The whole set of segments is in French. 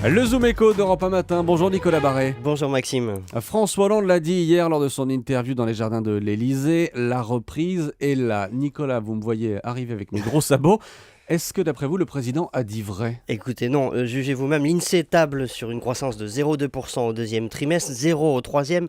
Le Zoom Écho d'Europe 1 matin. Bonjour Nicolas Barret. Bonjour Maxime. François Hollande l'a dit hier lors de son interview dans les jardins de l'Élysée, la reprise est là. Nicolas, vous me voyez arriver avec mes gros sabots. Est-ce que d'après vous, le président a dit vrai ? Écoutez, non, jugez vous-même, l'INSEE table sur une croissance de 0,2% au deuxième trimestre, 0 au troisième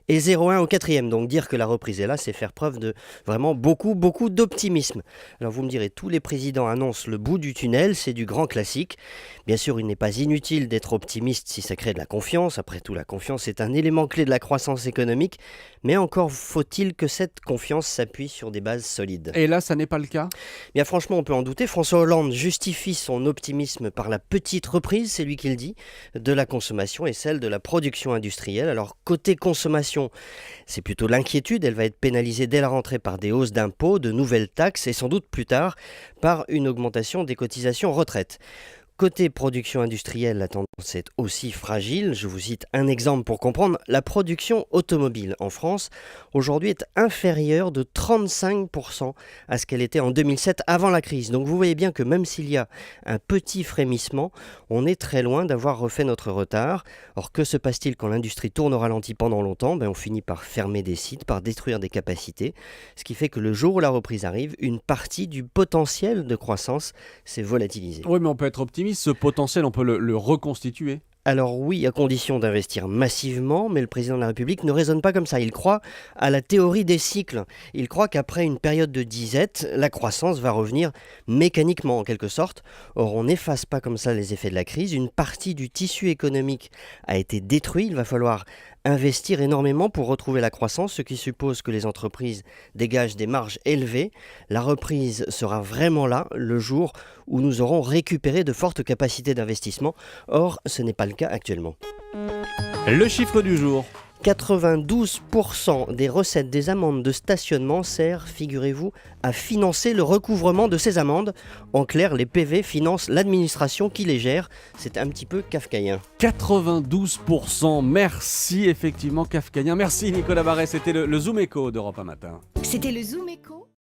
et 0,1 au quatrième. Donc dire que la reprise est là, c'est faire preuve de vraiment beaucoup d'optimisme. Alors vous me direz, tous les présidents annoncent le bout du tunnel, c'est du grand classique. Bien sûr, il n'est pas inutile d'être optimiste si ça crée de la confiance. Après tout, la confiance est un élément clé de la croissance économique. Mais encore faut-il que cette confiance s'appuie sur des bases solides. Et là, ça n'est pas le cas ? Bien franchement, on peut en douter. François Hollande justifie son optimisme par la petite reprise, c'est lui qui le dit, de la consommation et celle de la production industrielle. Alors côté consommation, c'est plutôt l'inquiétude. Elle va être pénalisée dès la rentrée par des hausses d'impôts, de nouvelles taxes et sans doute plus tard par une augmentation des cotisations retraite. Côté production industrielle, la tendance est aussi fragile. Je vous cite un exemple pour comprendre. La production automobile en France, aujourd'hui, est inférieure de 35% à ce qu'elle était en 2007 avant la crise. Donc vous voyez bien que même s'il y a un petit frémissement, on est très loin d'avoir refait notre retard. Or, que se passe-t-il quand l'industrie tourne au ralenti pendant longtemps ? On finit par fermer des sites, par détruire des capacités. Ce qui fait que le jour où la reprise arrive, une partie du potentiel de croissance s'est volatilisée. Oui, mais on peut être optimiste. Ce potentiel, on peut le reconstituer. Alors oui, à condition d'investir massivement, mais le président de la République ne raisonne pas comme ça. Il croit à la théorie des cycles. Il croit qu'après une période de disette, la croissance va revenir mécaniquement en quelque sorte. Or, on n'efface pas comme ça les effets de la crise. Une partie du tissu économique a été détruite. Il va falloir investir énormément pour retrouver la croissance, ce qui suppose que les entreprises dégagent des marges élevées. La reprise sera vraiment là le jour où nous aurons récupéré de fortes capacités d'investissement. Or, ce n'est pas le cas actuellement. Le chiffre du jour. 92% des recettes des amendes de stationnement sert, figurez-vous, à financer le recouvrement de ces amendes. En clair, les PV financent l'administration qui les gère. C'est un petit peu kafkaïen. 92%. Merci, effectivement, kafkaïen. Merci Nicolas Barret. C'était le Zoom Écho d'Europe 1 matin. C'était le Zoom Écho.